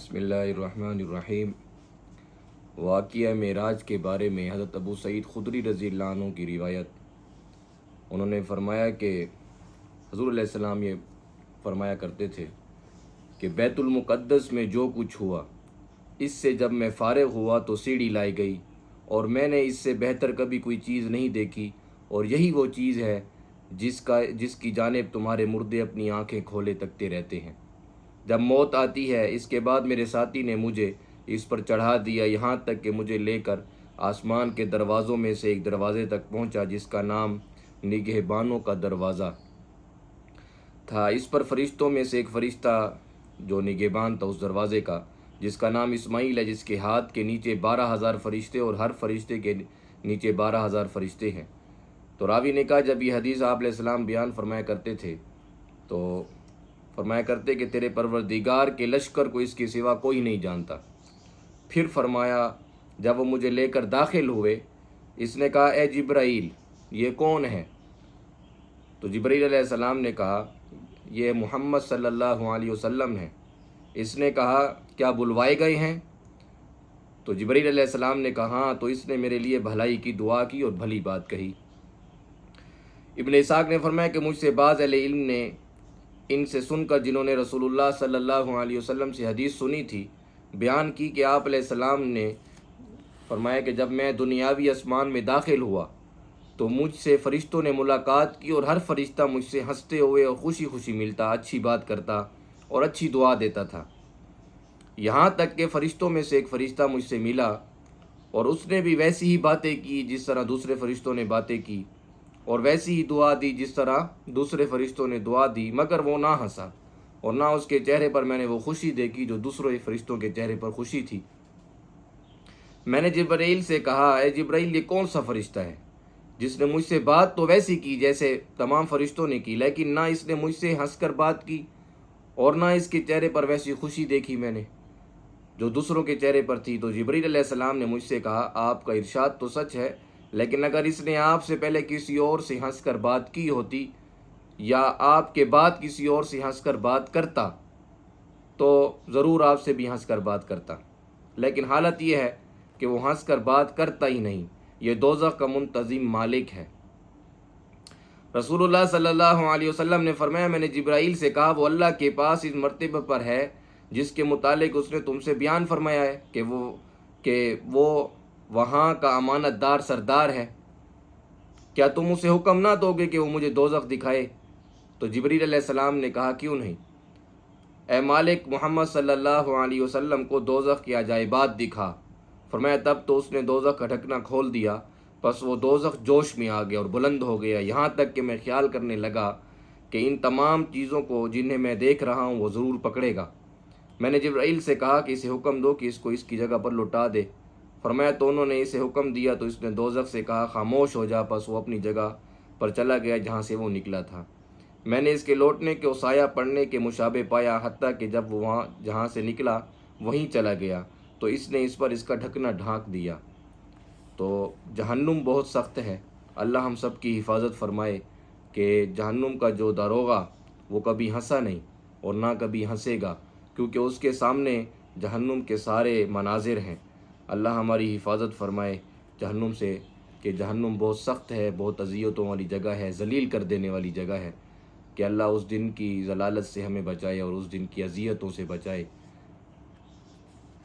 बिस्मिल्लाहिर्रहमानिर्रहीम। वाक़िया मेराज के बारे में हज़रत अबू सईद खुदरी रज़ी अल्लाह अन्हु की रिवायत। उन्होंने फरमाया कि हुज़ूर अलैहिस्सलाम ये फरमाया करते थे कि बैतुल मुक़द्दस में जो कुछ हुआ, इससे जब मैं फ़ारिग़ हुआ तो सीढ़ी लाई गई और मैंने इससे बेहतर कभी कोई चीज़ नहीं देखी, और यही वो चीज़ है जिसकी जानिब तुम्हारे मुर्दे अपनी आँखें खोले तकते रहते हैं। जब मौत आती है, इसके बाद मेरे साथी ने मुझे इस पर चढ़ा दिया, यहाँ तक कि मुझे लेकर आसमान के दरवाज़ों में से एक दरवाज़े तक पहुँचा जिसका नाम निगहबानों का दरवाज़ा था। इस पर फरिश्तों में से एक फ़रिश्ता जो निगहबान था उस दरवाज़े का, जिसका नाम इस्माईल है, जिसके हाथ के नीचे 12,000 फरिश्ते और हर फरिश्ते के नीचे 12,000 फरिश्ते हैं। तो रावी ने कहा, जब ये हदीस आप अलैहिस्सलाम बयान फरमाया करते थे तो फरमाया करते कि तेरे परवरदिगार के लश्कर को इसके सिवा कोई नहीं जानता। फिर फरमाया, जब वो मुझे लेकर दाखिल हुए, इसने कहा, ए जिब्राईल, ये कौन है? तो जिब्राईल अलैहिस्सलाम ने कहा, ये मोहम्मद सल्लल्लाहु अलैहि वसल्लम है। इसने कहा, क्या बुलवाए गए हैं? तो जिब्राईल अलैहिस्सलाम ने कहा, हाँ। तो इसने मेरे लिए भलाई की दुआ की और भली बात कही। इब्न इसाक ने फरमाया कि मुझसे बाज़ अहले इल्म ने इनसे सुनकर, जिन्होंने रसूलुल्लाह सल्लल्लाहु अलैहि वसल्लम से हदीस सुनी थी, बयान की कि आप अलैहिस्सलाम ने फरमाया कि जब मैं दुनियावी आसमान में दाखिल हुआ तो मुझसे फ़रिश्तों ने मुलाकात की और हर फरिश्ता मुझसे हंसते हुए और खुशी खुशी मिलता, अच्छी बात करता और अच्छी दुआ देता था। यहाँ तक कि फ़रिश्तों में से एक फ़रिश्ता मुझसे मिला और उसने भी वैसी ही बातें की जिस तरह दूसरे फ़रिश्तों ने बातें की, और वैसी ही दुआ दी जिस तरह दूसरे फ़रिश्तों ने दुआ दी, मगर वो ना हंसा और ना उसके चेहरे पर मैंने वो खुशी देखी जो दूसरों फ़रिश्तों के चेहरे पर खुशी थी। मैंने जिब्राईल से कहा, ए जिब्राईल, ये कौन सा फ़रिश्ता है जिसने मुझसे बात तो वैसी की जैसे तमाम फ़रिश्तों ने की, लेकिन ना इसने मुझसे हंसकर बात की और ना इसके चेहरे पर वैसी खुशी देखी मैंने जो दूसरों के चेहरे पर थी। तो जिब्राईल अलैहिस्सलाम ने मुझसे कहा, आपका इरशाद तो सच है, लेकिन अगर इसने आपसे पहले किसी और से हंसकर बात की होती या आपके बाद किसी और से हंसकर बात करता तो ज़रूर आपसे भी हंसकर बात करता, लेकिन हालत यह है कि वो हंसकर बात करता ही नहीं। ये दोज़ख का मुंतज़िम मालिक है। रसूलुल्लाह सल्लल्लाहु अलैहि वसल्लम ने फरमाया, मैंने जिब्राईल से कहा, वो अल्लाह के पास इस मर्तबे पर है जिसके मुतालिक उसने तुमसे बयान फरमाया है कि वो वहाँ का अमानतदार सरदार है। क्या तुम उसे हुक्म ना दोगे कि वो मुझे दोज़ख दिखाए? तो जिब्रील अलैहिस्सलाम ने कहा, क्यों नहीं, ए मालिक, मोहम्मद सल्लल्लाहु अलैहि वसल्लम को दोज़ख की अजाइबात दिखा। फरमाया, तब तो उसने दोज़ख का ढकना खोल दिया, बस वो दोज़ख जोश में आ गया और बुलंद हो गया, यहाँ तक कि मैं ख्याल करने लगा कि इन तमाम चीज़ों को जिन्हें मैं देख रहा हूँ वो ज़रूर पकड़ेगा। मैंने जिब्राईल से कहा कि इसे हुक्म दो कि इसको इसकी जगह पर लौटा दे। फरमाया, तो उन्होंने इसे हुक्म दिया तो इसने दोज़ख से कहा, खामोश हो जा। बस वो अपनी जगह पर चला गया जहाँ से वो निकला था। मैंने इसके लौटने के साया पड़ने के मुशाबे पाया, हत्ता कि जब वो वहाँ जहाँ से निकला वहीं चला गया तो इसने इस पर इसका ढकना ढाँक दिया। तो जहन्नुम बहुत सख्त है। अल्लाह हम सब की हिफाजत फरमाए कि जहन्नुम का जो दारोगा वो कभी हंसा नहीं और ना कभी हंसेगा, क्योंकि उसके सामने जहन्नुम के सारे मनाजिर हैं। अल्लाह हमारी हिफाजत फरमाए जहन्नुम से, कि जहन्नुम बहुत सख्त है, बहुत अज़ियतों वाली जगह है, ज़लील कर देने वाली जगह है। कि अल्लाह उस दिन की ज़लालत से हमें बचाए और उस दिन की अज़ियतों से बचाए।